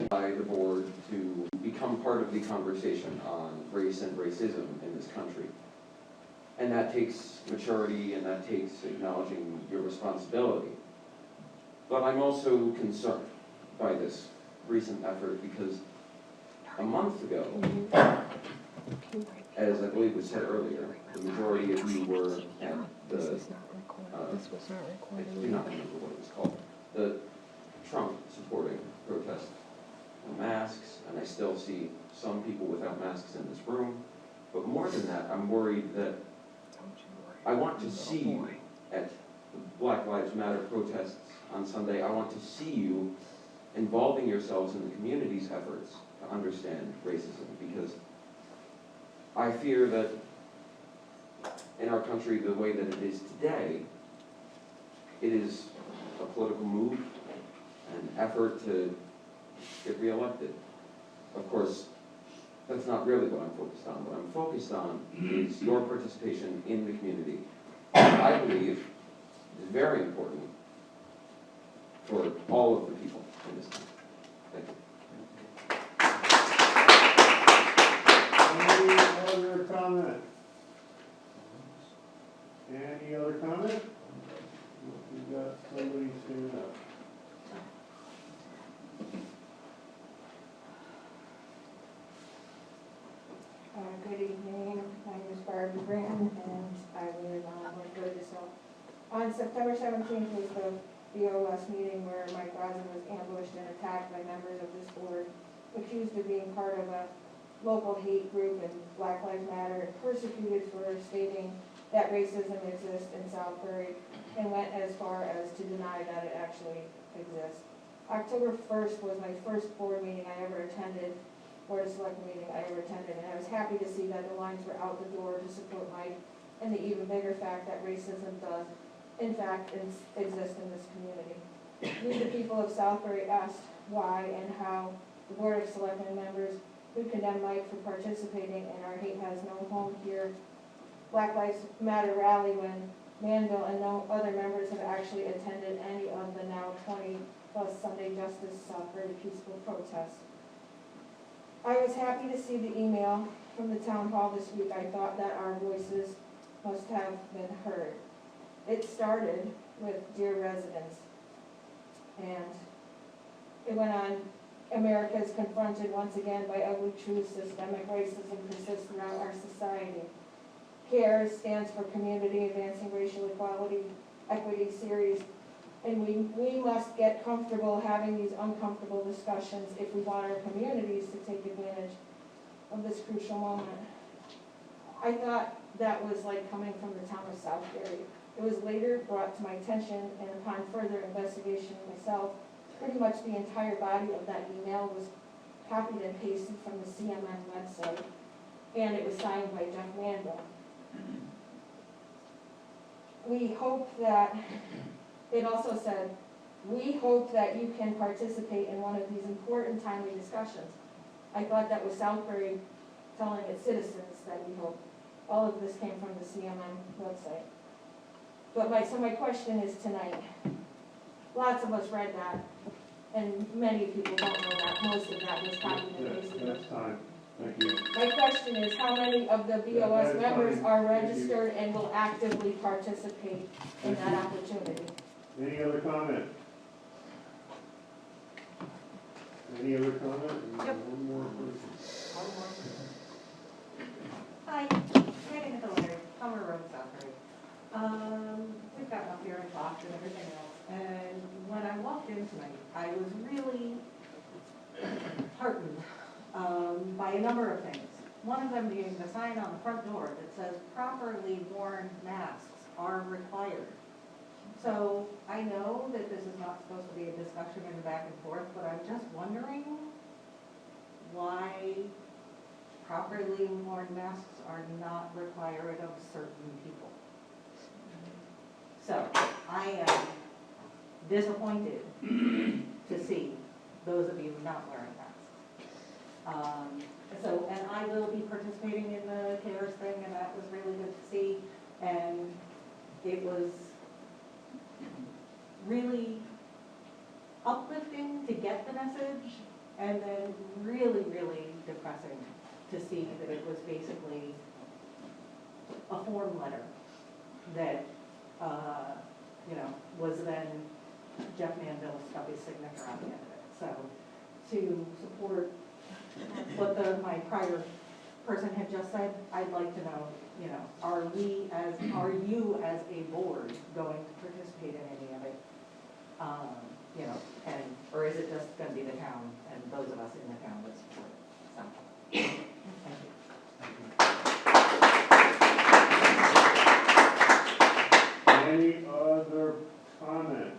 by the board to become part of the conversation on race and racism in this country. And that takes maturity, and that takes acknowledging your responsibility. But I'm also concerned by this recent effort because a month ago, as I believe was said earlier, the majority of you were at the, I do not remember what it was called, the Trump supporting protest on masks, and I still see some people without masks in this room. But more than that, I'm worried that I want to see you at the Black Lives Matter protests on Sunday. I want to see you involving yourselves in the community's efforts to understand racism, because I fear that in our country, the way that it is today, it is a political move, an effort to get reelected. Of course, that's not really what I'm focused on. What I'm focused on is your participation in the community. I believe is very important for all of the people in this country. Thank you. Any other comment? Any other comment? We've got somebody standing up. Good evening, my name is Barbara Graham, and I live on Woodford. So on September 17th was the BOS meeting where Mike Rosen was ambushed and attacked by members of this board, accused of being part of a local hate group and Black Lives Matter, and persecuted for stating that racism exists in Southbury, and went as far as to deny that it actually exists. October 1st was my first board meeting I ever attended, Board of Selectmen meeting I ever attended, and I was happy to see that the lines were out the door to support Mike, and the even bigger fact that racism does, in fact, exist in this community. We, the people of Southbury, asked why and how the Board of Selectmen members who condemned Mike for participating in our Hate Has No Home Here Black Lives Matter rally when Manville and no other members have actually attended any of the now 20+ Sunday Justice Southbury peaceful protests. I was happy to see the email from the town hall this week. I thought that our voices must have been heard. It started with Dear Residents, and it went on, America is confronted once again by ugly truths. Systemic racism persists throughout our society. CARE stands for Community Advancing Racial Equality Equity Series, and we must get comfortable having these uncomfortable discussions if we want our communities to take advantage of this crucial moment. I thought that was like coming from the town of Southbury. It was later brought to my attention, and upon further investigation myself, pretty much the entire body of that email was copied and pasted from the CMN website, and it was signed by Jeff Manville. We hope that, it also said, we hope that you can participate in one of these important timely discussions. I thought that was Southbury telling its citizens that we hope. All of this came from the CMN website. But my question is tonight, lots of us read that, and many people don't know that most of that was copied and pasted. That's time. Thank you. My question is, how many of the BOS members are registered and will actively participate in that opportunity? Any other comment? Any other comment? Yep. One more person. Hi, my name is Hillary, Palmer Road, Southbury. We've gotten up here and talked and everything else, and when I walked in tonight, I was really heartened by a number of things. One of them being the sign on the front door that says properly worn masks are required. So I know that this is not supposed to be a discussion and back and forth, but I'm just wondering why properly worn masks are not required of certain people. So I am disappointed to see those of you not wearing masks. And I will be participating in the CARES thing, and that was really good to see. And it was really uplifting to get the message And then really, really depressing to see that it was basically a form letter that, was then Jeff Manville stuck his signature on the end of it. So to support what my prior person had just said, I'd like to know, are you as a board going to participate in any of it? Or is it just gonna be the town and those of us in the town that support it? So, thank you. Any other comment?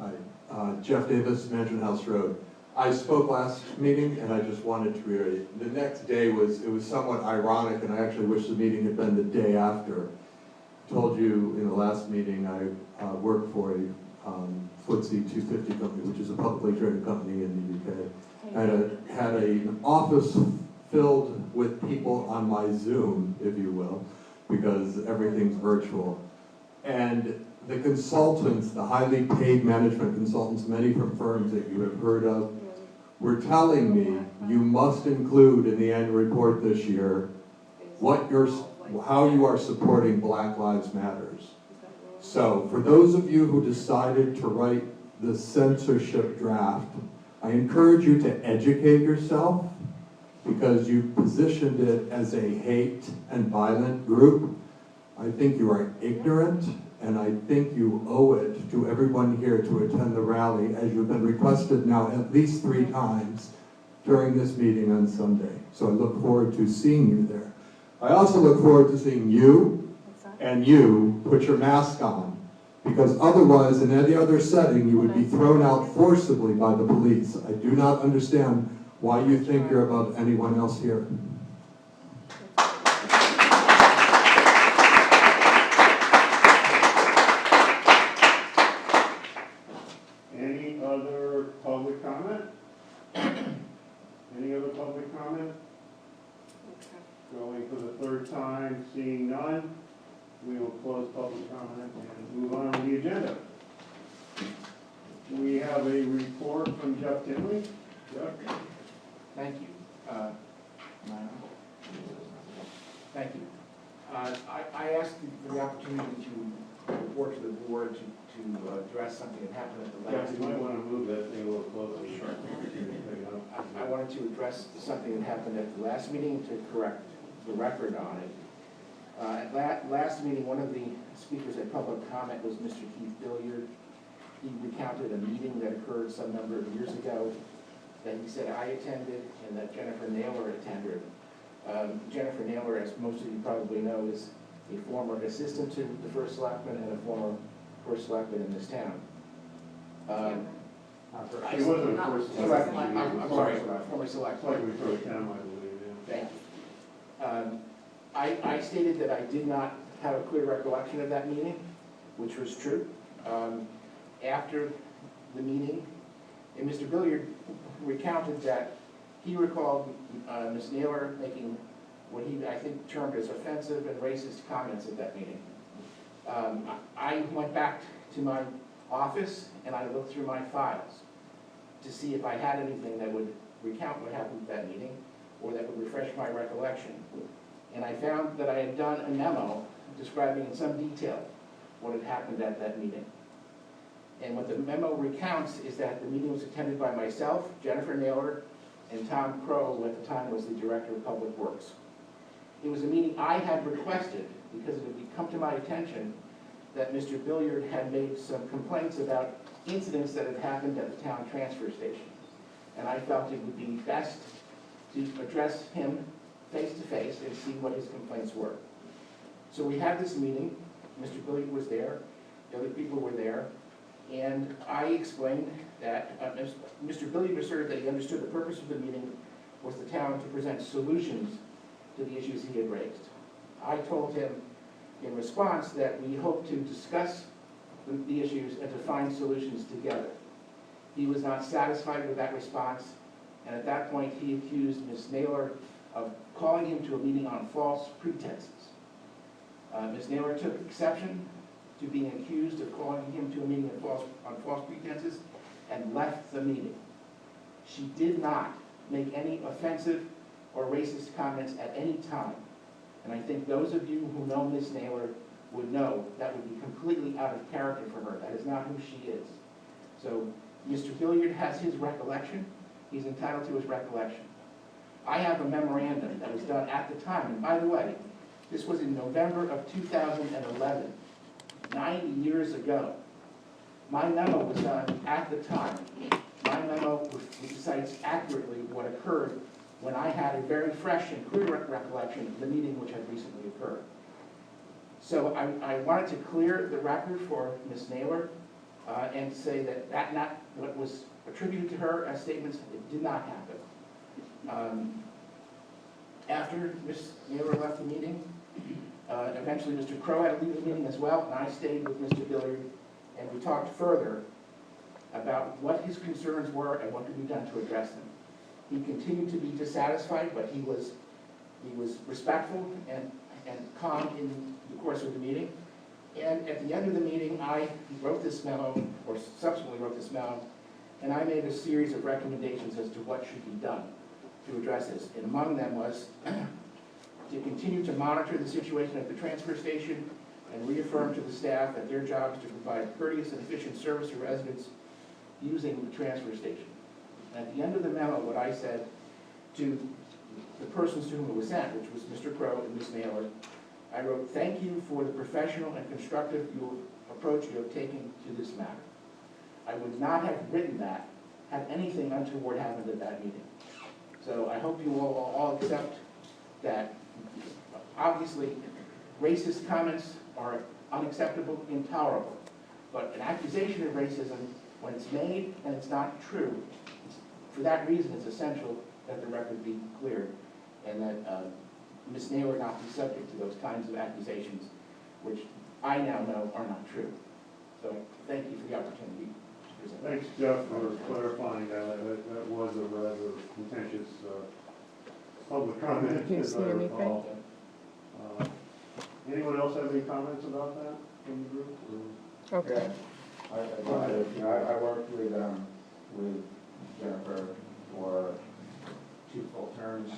Hi, Jeff Davis, Mansion House Road. I spoke last meeting and I just wanted to reiterate, the next day it was somewhat ironic, and I actually wish the meeting had been the day after. I told you in the last meeting I work for a FTSE 250 company, which is a publicly traded company in the UK. I had an office filled with people on my Zoom, if you will, because everything's virtual. And the consultants, the highly paid management consultants, many from firms that you have heard of, were telling me you must include in the annual report this year how you are supporting Black Lives Matters. So for those of you who decided to write the censorship draft, I encourage you to educate yourself, because you positioned it as a hate and violent group. I think you are ignorant, and I think you owe it to everyone here to attend the rally, as you've been requested now at least 3 times during this meeting on Sunday. So I look forward to seeing you there. I also look forward to seeing you and you put your mask on, because otherwise, in any other setting, you would be thrown out forcibly by the police. I do not understand why you think you're above anyone else here. Any other public comment? Any other public comment? Going for the 3rd time, seeing none, we will close public comment and move on to the agenda. We have a report from Jeff Tinley. Jeff? Thank you. Thank you. I asked for the opportunity to report to the board to address something that happened at the Jeff, last you might meeting. want to move that thing a little closer. Sure. I wanted to address something that happened at the last meeting to correct the record on it. At last meeting, one of the speakers at public comment was Mr. Keith Billiard. He recounted a meeting that occurred some number of years ago that he said I attended and that Jennifer Naylor attended. Jennifer Naylor, as most of you probably know, is a former assistant to the first selectman and a former first selectman in this town. He wasn't a first selectman. I'm sorry, former It's selectman. like we pro tem, I believe, yeah. Thank you. I stated that I did not have a clear recollection of that meeting, which was true. After the meeting, and Mr. Billiard recounted that he recalled Ms. Naylor making what he, I think, termed as offensive and racist comments at that meeting. I went back to my office and I looked through my files to see if I had anything that would recount what happened at that meeting or that would refresh my recollection. And I found that I had done a memo describing in some detail what had happened at that meeting. And what the memo recounts is that the meeting was attended by myself, Jennifer Naylor, and Tom Crow, who at the time was the Director of Public Works. It was a meeting I had requested because it had come to my attention that Mr. Billiard had made some complaints about incidents that had happened at the town transfer station. And I felt it would be best to address him face to face and see what his complaints were. So we had this meeting. Mr. Billiard was there, the other people were there, and I explained that Mr. Billiard asserted that he understood the purpose of the meeting was the town to present solutions to the issues he had raised. I told him in response that we hoped to discuss the issues and to find solutions together. He was not satisfied with that response, and at that point he accused Ms. Naylor of calling him to a meeting on false pretenses. Ms. Naylor took exception to being accused of calling him to a meeting on false pretenses and left the meeting. She did not make any offensive or racist comments at any time. And I think those of you who know Ms. Naylor would know that would be completely out of character for her. That is not who she is. So Mr. Billiard has his recollection. He's entitled to his recollection. I have a memorandum that was done at the time. And by the way, this was in November of 2011, 90 years ago. My memo was done at the time. My memo recites accurately what occurred when I had a very fresh and clear recollection of the meeting which had recently occurred. So I wanted to clear the record for Ms. Naylor and say that not what was attributed to her as statements, it did not happen. After Ms. Naylor left the meeting, eventually Mr. Crow had to leave the meeting as well, and I stayed with Mr. Billiard, and we talked further about what his concerns were and what could be done to address them. He continued to be dissatisfied, but he was respectful and calm in the course of the meeting. And at the end of the meeting, I wrote this memo, or subsequently wrote this memo, and I made a series of recommendations as to what should be done to address this. And among them was to continue to monitor the situation at the transfer station and reaffirm to the staff that their job is to provide courteous and efficient service to residents using the transfer station. At the end of the memo, what I said to the persons to whom it was sent, which was Mr. Crow and Ms. Naylor, I wrote, "Thank you for the professional and constructive approach you have taken to this matter." I would not have written that had anything untoward happened at that meeting. So I hope you all accept that. Obviously, racist comments are unacceptable, intolerable. But an accusation of racism, when it's made and it's not true, for that reason, it's essential that the record be cleared and that Ms. Naylor not be subject to those kinds of accusations, which I now know are not true. So thank you for the opportunity to present. Thanks, Jeff, for clarifying that. That was a rather contentious public comment, Do you as see I anything? recall. Anyone else have any comments about that from the group? Okay. I worked with Jennifer for 2 full terms.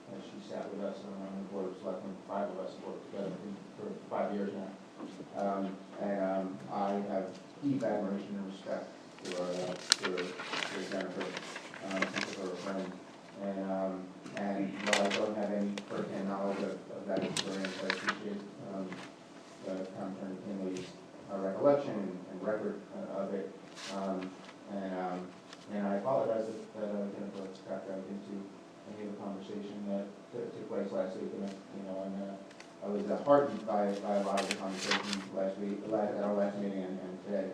And she sat with us on the board of selectmen. 5 of us worked together for 5 years now. I have deep admiration and respect for Jennifer, for her friend. And while I don't have any firsthand knowledge of that experience, I appreciate the town attorney Kinley's recollection and record of it. And I apologize that Jennifer got dragged into any of the conversation that took place last week. And I was heartened by a lot of the conversations last week, at our last meeting and today.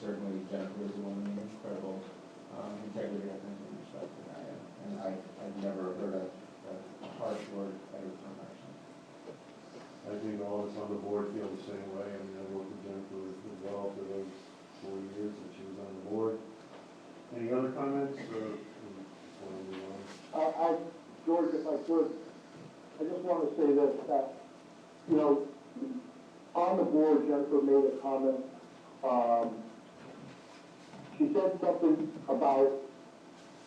Certainly Jennifer is a woman of incredible integrity, I think, and respect. And I've never heard a harsh word uttered from her. I think all of us on the board feel the same way. I mean, I worked with Jennifer as well for those 4 years that she was on the board. Any other comments, or before we move on? George, if I could, I just want to say that, on the board, Jennifer made a comment. She said something about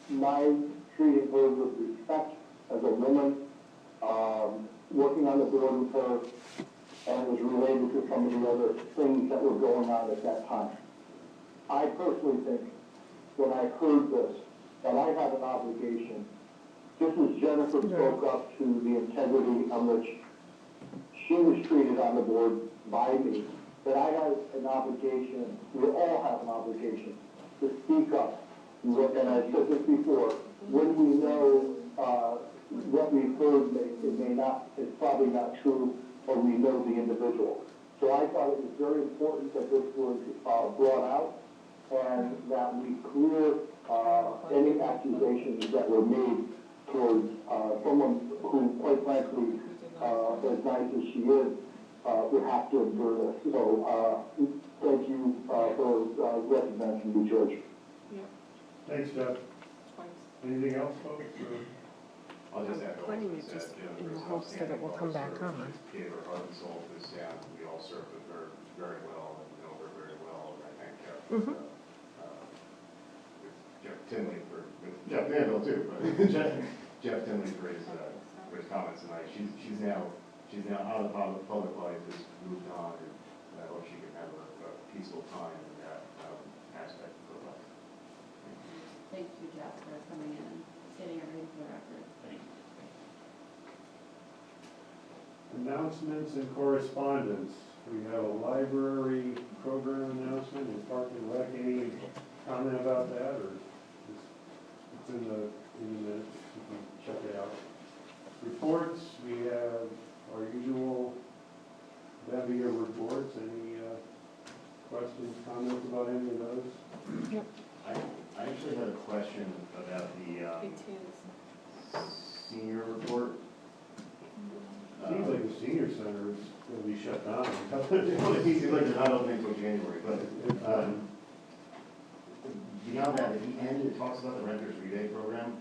my treating her with respect as a woman, working on the board with her, and it was related to some of the other things that were going on at that time. I personally think, when I heard this, that I have an obligation, just as Jennifer spoke up to the integrity on which she was treated on the board by me, that I have an obligation, we all have an obligation, to speak up. And I've said this before, when we know what we've heard, it's probably not true, or we know the individual. So I thought it was very important that this was brought out, and that we clear any accusations that were made towards someone who, quite frankly, as nice as she is, would have to endure this. So thank you for recognizing me, George. Thanks, Jeff. Anything else, folks? I'll just echo what putting you it said, just you know, in the there's an hopes that it will come back outstanding on. public service. Gave her heart and soul to this town, we all served with her very well and know her very well, and I thank Jeff. Mhm. With Jeff Tinley with Jeff Danville too, but Jeff Tinley for his comments tonight. She's now out of public life, has moved on, and I hope she can have a peaceful time in that aspect of her life. Thank you, Jeff, for coming in and getting everything for the record. Announcements and correspondence. We have a library program announcement and Park and Rec. Any comment about that, or it's in the minutes, you can check it out. Reports, we have our usual bevy of reports. Any questions, comments about any of those? I actually had a question about the senior report. Seems like the senior center is going to be shut down. It seems like they're not opening until January, but beyond that, at the end, it talks about the renters rebate program,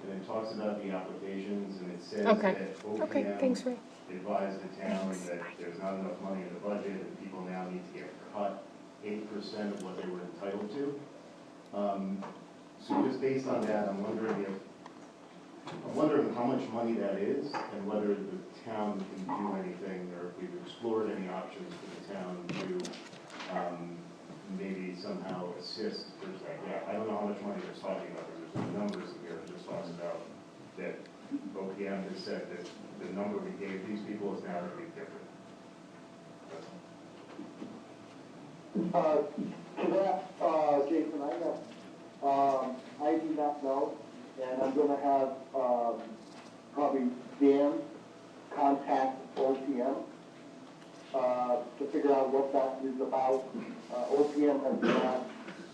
and it talks about the applications, and it says Okay. that Okay, OPM thanks, Ray. advised the town that there's not enough money in the budget, and people now need to get cut 8% of what they were entitled to. So just based on that, I'm wondering how much money that is, and whether the town can do anything, or if we've explored any options for the town to maybe somehow assist. I don't know how much money they're talking about, there's no numbers in here, it just talks about that OPM has said that the number we gave these people is now going to be different. To that, Jason, I do not know, and I'm gonna have, probably Dan contact OPM, to figure out what that is about. OPM has not,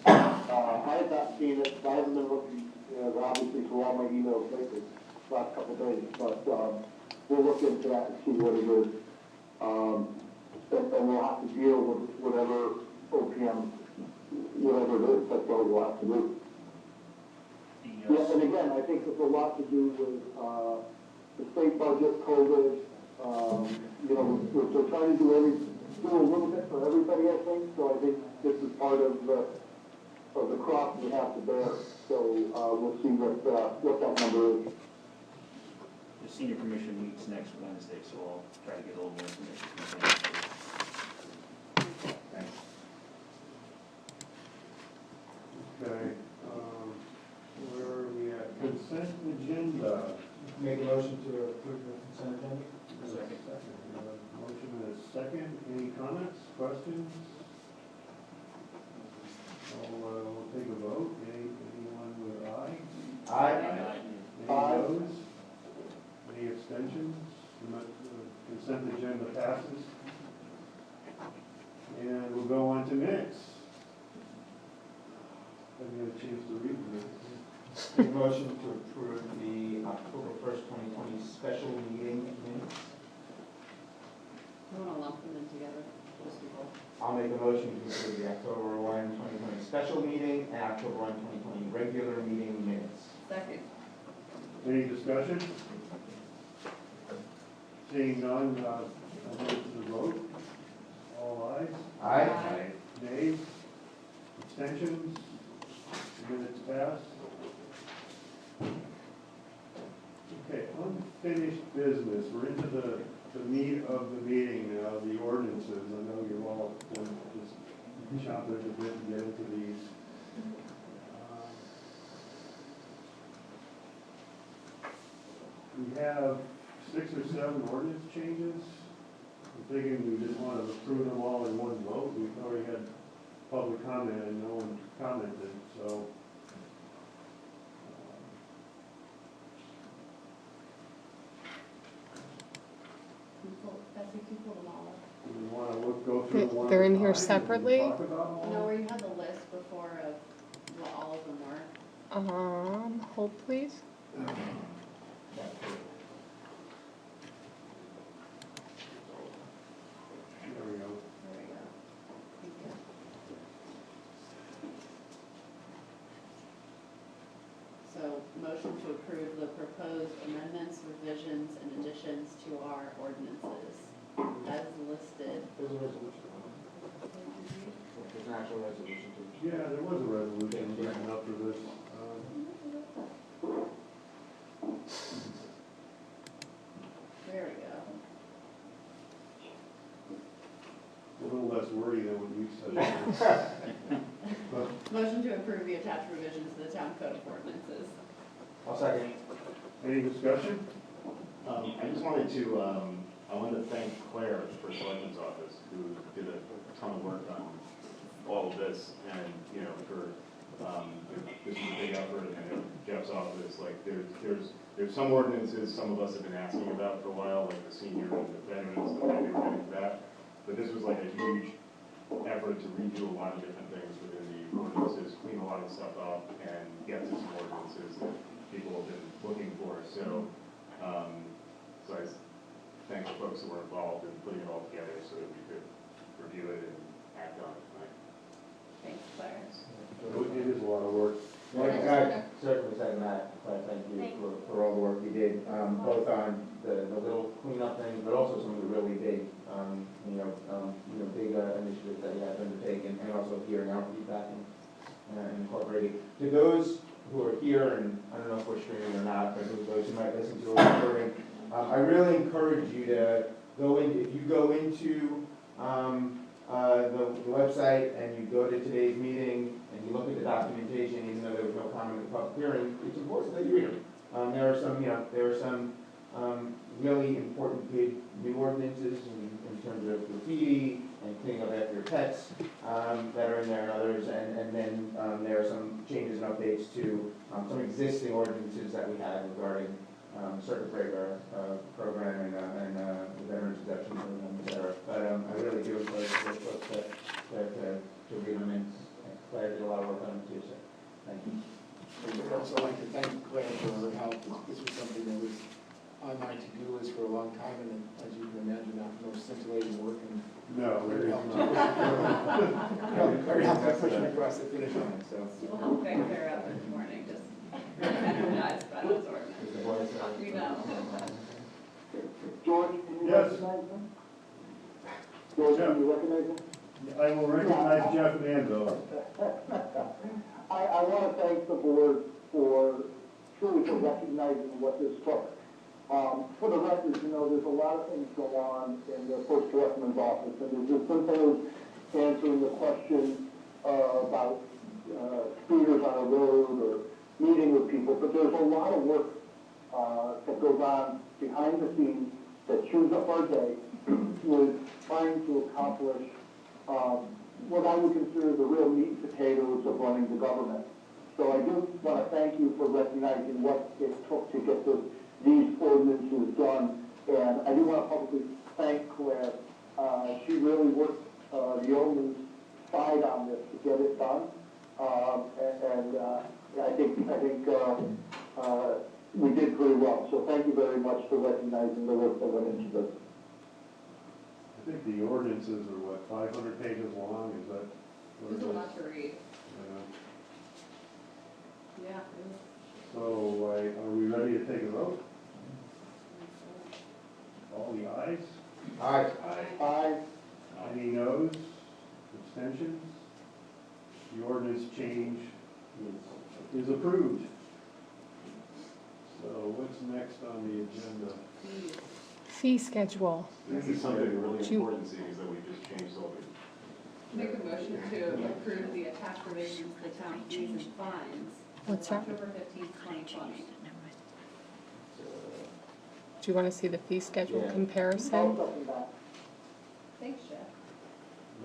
I have not seen it, I haven't been looking, obviously through all my emails lately, last couple of days, but, we'll look into that and see what it is. And we'll have to deal with whatever OPM, whatever it is, that's what we'll have to do. Yeah, and again, I think it's a lot to do with, the state budget, COVID, you know, we're trying to do a little bit for everybody, I think, so I think this is part of the crop we have to bear, so, we'll see what that number is. The senior commission meets next Wednesday, so I'll try to get a little more information from them. Thanks. Okay, where are we at? Consent agenda. Make a motion to approve the consent agenda? Second. Motion and a second. Any comments, questions? We'll take a vote. Anyone with aye? Aye. Any opposed? Any abstentions? The consent agenda passes. And we'll go on to minutes. Have you had a chance to read the minutes? Make a motion to approve the October 1st, 2020 special meeting minutes. I want to lump them in together, just people. I'll make a motion to approve the October 1, 2020 special meeting and October 1, 2020 regular meeting minutes. Second. Any discussion? Seeing none, I'll move to the vote. All ayes? Aye. Nays? Abstentions? Minutes passed. Okay, unfinished business. We're into the meat of the meeting now, the ordinances. I know you're all just chomping at the bit to get into these. We have 6 or 7 ordinance changes. I'm thinking we just want to approve them all in one vote. We've already had public comment and no one commented, so. Betsy, can you pull them all up? We want to go through one They're at a in here time and separately? talk about them all? You know where you had the list before of what all of them were? Hold please. There we go. There we go. Thank you. So, motion motion to approve the proposed amendments, revisions, and additions to our ordinances as listed. There's a resolution. There's an actual resolution to it. Yeah, there was a resolution written up for this. There we go. A little less wordy than what you said. But Motion to approve the attached revisions to the town code of ordinances. I'll second. any discussion? I just wanted to, I wanted to thank Claire for Selectmen's office, who did a ton of work on all of this, and, you know, for, this is a big effort, and Jeff's office, like, there's some ordinances some of us have been asking about for a while, like the senior and the veterans, the way they were getting to that, but this was like a huge effort to redo a lot of different things within the ordinances, clean a lot of stuff up, and get to some ordinances that people have been looking for, so, so I thank the folks that were involved in putting it all together so that we could review it and act on it tonight. Thanks, Claire. It is a lot of work. I certainly second that, but thank you for all the work you did, both on the little cleanup things, but also some of the really big, big initiatives that you have to undertake, and also hearing our feedback and incorporating. To those who are here, and I don't know if we're streaming or not, but those who might listen to a recording, I really encourage you to go in, if you go into the website and you go to today's meeting and you look at the documentation, even though there was no comment in the public hearing, it's important that you read them. There are some really important big new ordinances in terms of graffiti and cleaning up after your pets that are in there, and others, and then there are some changes and updates to some existing ordinances that we had regarding circuit breaker program and the veterans exemption program, et cetera. But I really do encourage those folks to read them, and Claire did a lot of work on them too, so thank you. I would also like to thank Claire for her help. This was something that was on my to-do list for a long time, and as you can imagine, not the most scintillating work, and No, very it is helpful. not. Very helpful pushing across the finish line, so. You'll help pick her up this morning, just recognized by those ordinances. You know. George, can you Yes. recognize him? George, can you recognize him? I will recognize Jeff Manville. I want to thank the board for truly for recognizing what this took. For the record, there's a lot of things go on in the first selectman's office, and there's just simple as answering the question about speeders on a road or meeting with people, but there's a lot of work that goes on behind the scenes that chews up our day with trying to accomplish what I would consider the real meat and potatoes of running the government. So I do want to thank you for recognizing what it took to get these ordinances done. And I do want to publicly thank Claire. She really worked the yeoman's side on this to get it done. I think we did pretty well. So thank you very much for recognizing the work that went into this. I think the ordinances are, 500 pages long, is that what it There's is? a lot to read. Yeah. So, are we ready to take a vote? All the ayes? Aye. Aye. Any noes? Abstentions? The ordinance change is approved. So what's next on the agenda? Fee schedule. This is something really important, seeing is that we just changed something. Make a motion to approve the attached provisions to the town fees and fines. What's that? October 15th, 2020. Do you want to see the fee schedule Yeah. comparison? I'll second that. Thanks, Jeff.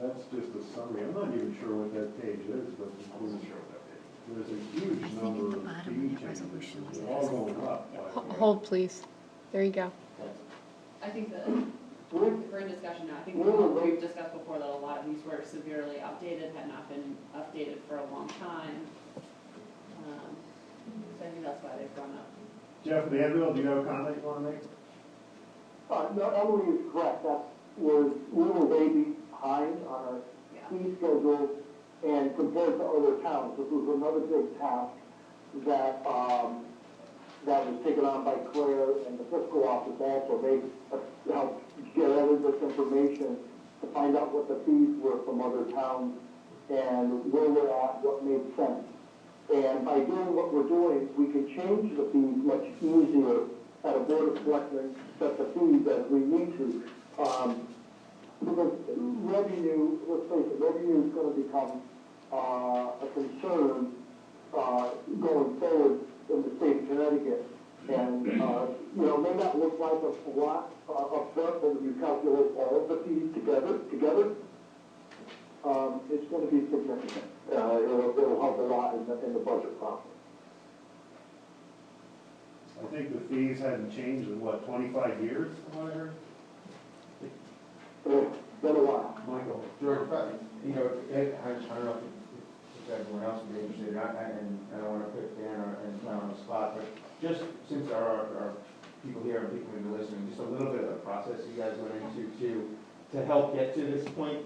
That's just a summary. I'm not even sure what that page is, but I wasn't sure what that did. there's a huge number of fee changes. They're all going up. by the way. Hold, please. There you go. I think that, we're in discussion now, I think we've discussed before that a lot of these were severely outdated, had not been updated for a long time. So I think that's why they've gone up. Jeff Manville, do you have a comment you want to make? No, Emily is correct. We were way behind on our Yeah. fee schedule, and compared to other towns, this was another big task that that was taken on by Claire and the fiscal office also. They helped gather this information to find out what the fees were from other towns and where we're at, what made sense. And by doing what we're doing, we can change the fees much easier at a board of selectmen, set the fees as we need to. Because revenue, let's face it, revenue is going to become a concern going forward in the state of Connecticut. And, it may not look like a lot upfront, but when you calculate all of the fees together, it's going to be significant. It'll help a lot in the budget process. I think the fees hadn't changed in, 25 years, from what I heard? It's been a while. Michael? George, I don't know if everyone else would be interested, and I don't want to put Dan and Glenn on the spot, but just since our people here and people who are listening, just a little bit of the process you guys went into to help get to this point,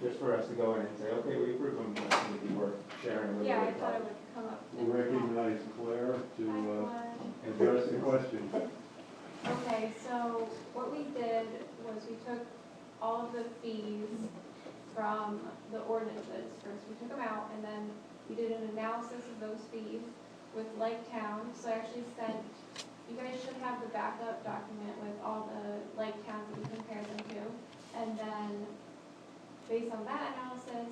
just for us to go in and say, okay, we approve them, I think it'd be worth sharing a little bit. Yeah, I thought it would come up. We'll recognize Claire to address the question. Okay, so what we did was we took all of the fees from the ordinances. First, we took them out, and then we did an analysis of those fees with like towns. So I actually sent, you guys should have the backup document with all the like towns that we compared them to. And then, based on that analysis,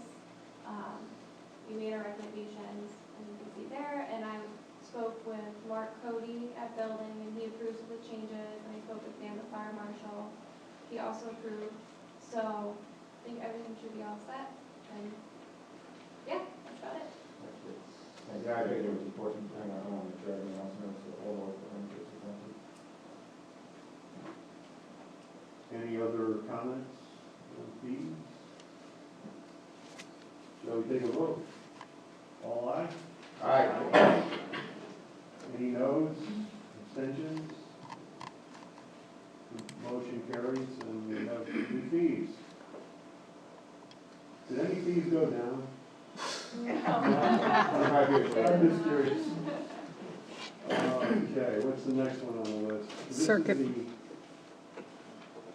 we made our recommendations, and you can see there. And I spoke with Mark Cody at Building, and he approves of the changes. And I spoke with Dan, the fire marshal. He also approved. So I think everything should be all set. And yeah, that's about it. Yeah, I think it was important. I don't want to make sure everyone else knows the whole work that went into it. Any other comments on fees? Shall we take a vote? All ayes? Aye. Any noes? Abstentions? Motion carries, and we have new fees. Did any fees go down? I'm just curious. Okay, what's the next one on the list? Circuit. This is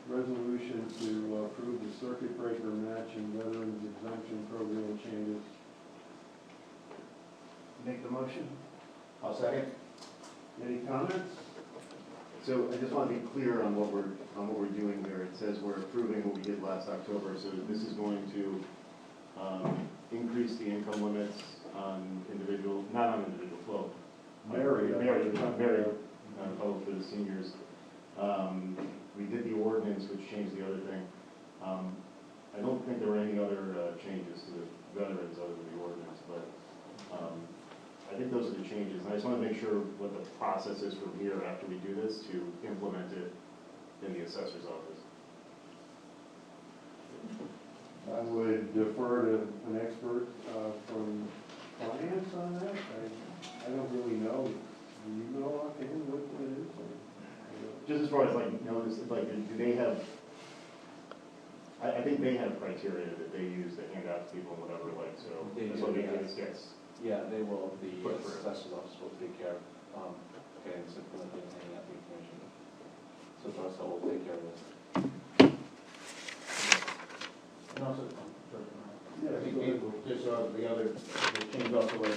the resolution to approve the circuit breaker match and veterans exemption program changes. Make the motion? I'll second. Any comments? So I just want to be clear on what we're doing here. It says we're approving what we did last October, so this is going to increase the income limits on individual, not on individual, well, Married. public for the seniors. We did the ordinance, which changed the other thing. I don't think there were any other changes to the veterans other than the ordinance, but I think those are the changes. And I just want to make sure what the process is from here after we do this to implement it in the assessor's office. I would defer to an expert from finance on that. I don't really know. Do you know offhand what it is? Just as far as notice, do they have, I think they have criteria that they use to hand out to people and whatever, so. They that's do, what yeah. gets. Yeah, they will, the Put through. assessor's office will take care of, getting this implemented and handing out the information. So Russell will take care of this. And also, Yeah, I think just the other, the change also was,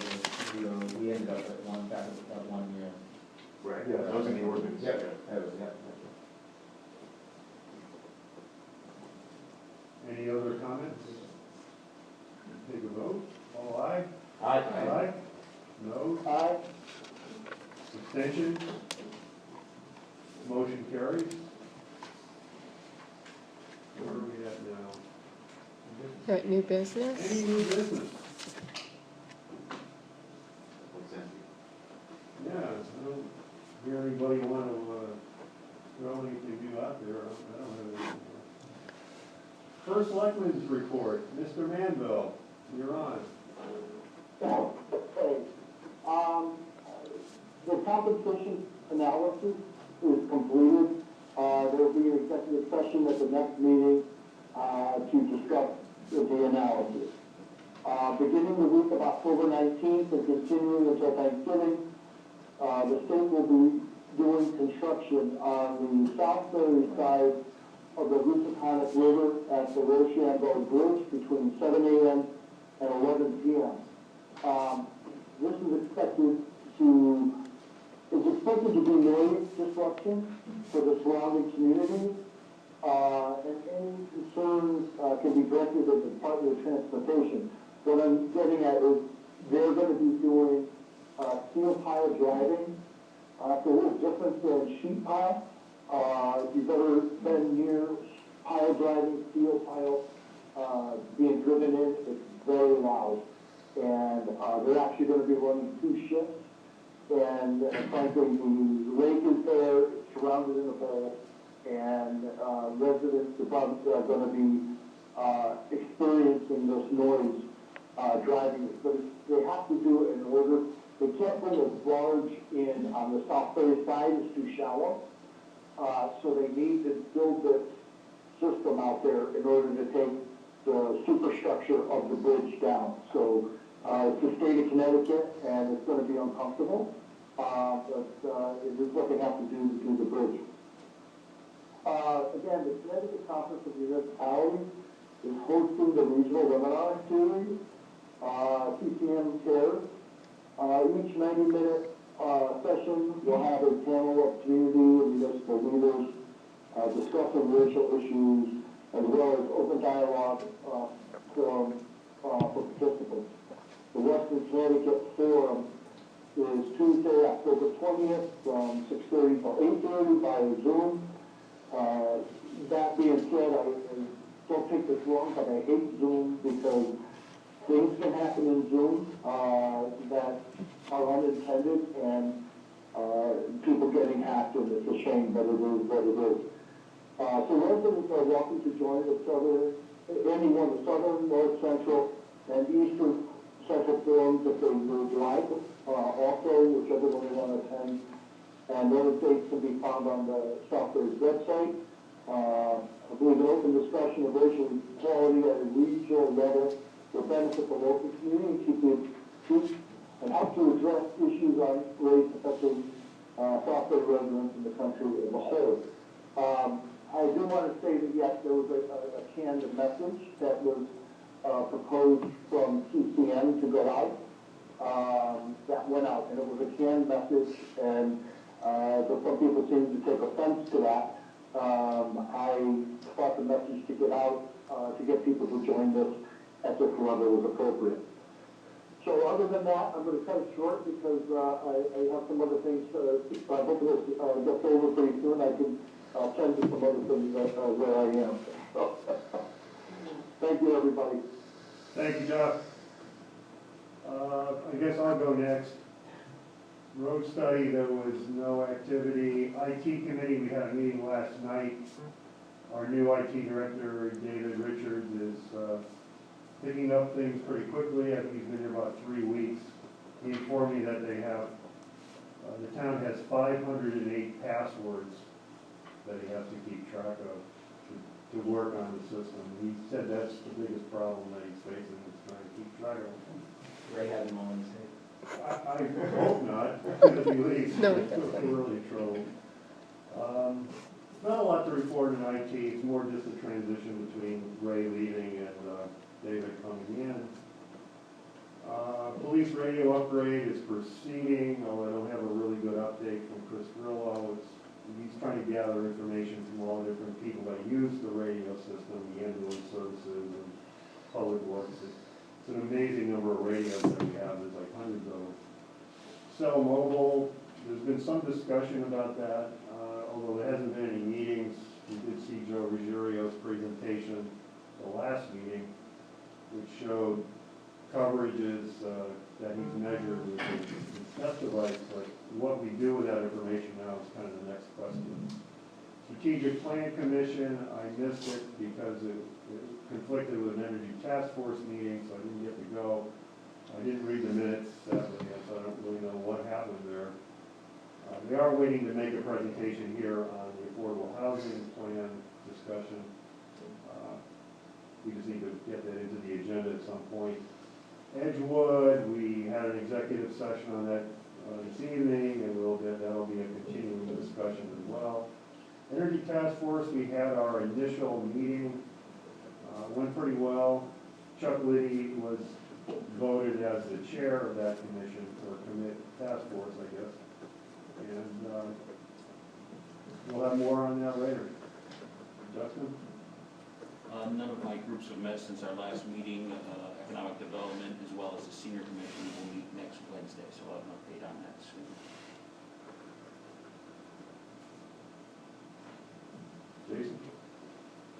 we ended up at one year. Right. Yeah. That was in the ordinance. Yep, that was, yeah. Any other comments? Take a vote. All aye? Aye. Aye. No? Aye. Abstentions? Motion carries. Where are we at now? Got new business? Any new business? What's that? Yeah, I don't hear anybody want to throw anything new out there. I don't have anything. First Selectmen's report. Mr. Manville, you're on. Okay. The compensation analysis is completed. There will be an executive session at the next meeting to discuss the analysis. Beginning the week of October 19th and continuing until Thanksgiving, the state will be doing construction on the southern side of the Housatonic River at the Rochambeau Bridge between 7 a.m. and 11 p.m. This is expected to be noise disruption for the surrounding community, and any concerns can be directed at the Department of Transportation. What I'm getting at is they're going to be doing steel pile driving. It's a little different than sheet pile. If you've ever been near pile driving, steel pile being driven in, it's very loud. And they're actually going to be running 2 shifts. And frankly, the lake is there, it's surrounded in a bowl, and residents are going to be experiencing this noise driving. But they have to do it in order. They can't bring a barge in on the South Ferry side, it's too shallow. So they need to build this system out there in order to take the superstructure of the bridge down. So it's the state of Connecticut, and it's going to be uncomfortable, but it is what they have to do the bridge. Again, the Connecticut Conference of Municipalities is hosting the regional webinar series. CCM chairs. Each 90-minute session will have a panel of community and municipal leaders discussing racial issues, as well as open dialogue for participants. The Western Connecticut Forum is Tuesday, October 20th, from 6:30 to 8:30 via Zoom. That being said, I don't take this wrong, but I hate Zoom because things can happen in Zoom that are unintended, and people getting hacked, and it's a shame, but it is what it is. So residents are welcome to join the southern, north, central, and eastern central forums if they would like. Also, whichever one they want to attend. And those dates can be found on the Southbridge website. I believe an open discussion of racial equality at a regional level will benefit the local community, and help to address issues on race affecting Southbridge residents in the country as a whole. I do want to say that yes, there was a canned message that was proposed from CCM to go out. That went out, and it was a canned message, and some people seem to take offense to that. I thought the message to get out, to get people to join this at this level was appropriate. So other than that, I'm going to cut it short because I have some other things. I hope this gets over pretty soon. I can tend to some other things where I am. So, thank you, everybody. Thank you, Jeff. I guess I'll go next. Road study, there was no activity. IT committee, we had a meeting last night. Our new IT director, David Richards, is picking up things pretty quickly. I think he's been here about 3 weeks. He informed me that they have, the town has 508 passwords that he has to keep track of to work on the system. He said that's the biggest problem that he's facing, is trying to keep track of them. Ray had him on his head. I hope not, if he leaves. No, We're really in trouble. Not a lot to report in IT, it's more just a transition between Ray leaving and David coming in. Police radio upgrade is proceeding, although I don't have a really good update from Chris Grillo. He's trying to gather information from all the different people that use the radio system, the ambulance services and public works. It's an amazing number of radios that we have, there's like hundreds of them. Cell mobile, there's been some discussion about that, although there hasn't been any meetings. We did see Joe Ruggierio's presentation the last meeting, which showed coverages that he's measured with his test device, but what we do with that information now is kind of the next question. Strategic Plan Commission, I missed it because it conflicted with an Energy Task Force meeting, so I didn't get to go. I didn't read the minutes, sadly, so I don't really know what happened there. We are waiting to make a presentation here on the affordable housing plan discussion. We just need to get that into the agenda at some point. Edgewood, we had an executive session on that this evening, and that'll be a continuing discussion as well. Energy Task Force, we had our initial meeting, went pretty well. Chuck Liddy was voted as the chair of that commission, or task force, I guess. And we'll have more on that later. Justin? None of my groups have met since our last meeting. Economic Development as well as the Senior Commission will meet next Wednesday, so I'll have an update on that soon. Jason?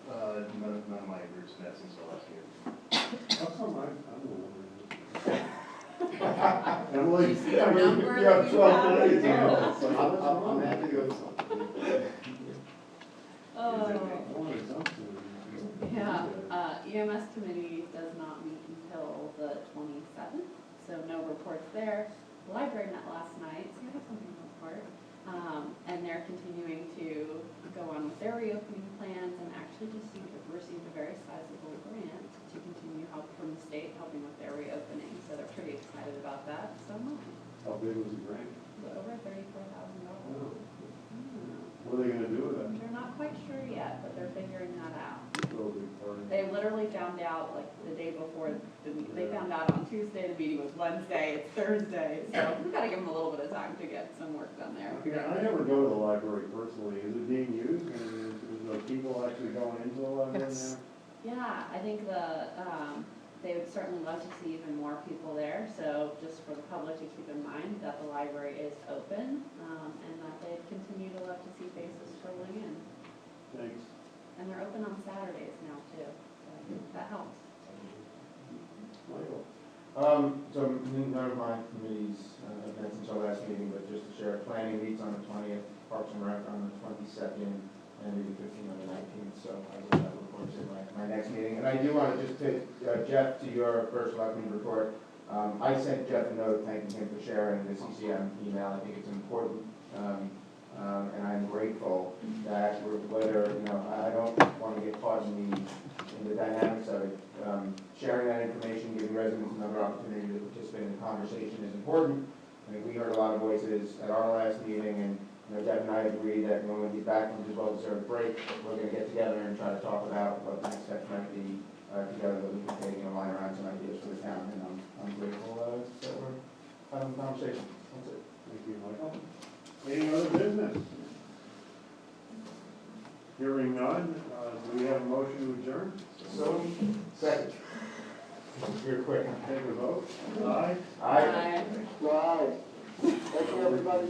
None of my groups met since the last year. How come I'm the one? Emily? You see our number You have that 12 we minutes. have? I'm happy to go to something. Yeah, EMS Committee does not meet until the 27th, so no reports there. The library met last night, so we have something to report. And they're continuing to go on with their reopening plans and actually just received a very sizable grant to continue help from the state, helping with their reopening. So they're pretty excited about that, so much. How big was the grant? Over $34,000. Oh. What are they gonna do with it? They're not quite sure yet, but they're figuring that out. Throw a big party. They literally found out like the day before, they found out on Tuesday, the meeting was Wednesday, it's Thursday, so we've gotta give them a little bit of time to get some work done there. Yeah, I never go to the library personally. Is it being used? I mean, is the people actually going into the library now? Yeah, I think they would certainly love to see even more people there, so just for the public to keep in mind that the library is open, and that they continue to love to see faces strolling in. Thanks. And they're open on Saturdays now too, so that helps. Michael? So none of my committees have met since our last meeting, but just to share, planning meets on the 20th, Parks and Rec on the 22nd, and maybe 15th on the 19th, so I will have reports in my next meeting. And I do want to just take, Jeff, to your first selectman report. I sent Jeff a note thanking him for sharing the CCM email. I think it's important, and I'm grateful that whether, I don't want to get caught in the dynamics of it. Sharing that information, giving residents another opportunity to participate in the conversation is important. I think we heard a lot of voices at our last meeting, and Jeff and I agreed that when we get back from this well-deserved break, we're going to get together and try to talk about what the next steps might be together that we can take and line around some ideas for the town. And I'm grateful that we're having a conversation. That's it. Thank you, Michael. Any other business? Hearing none, do we have a motion to adjourn? So, second. You're quick. Take a vote. Aye. Aye. Right. Thank you, everybody.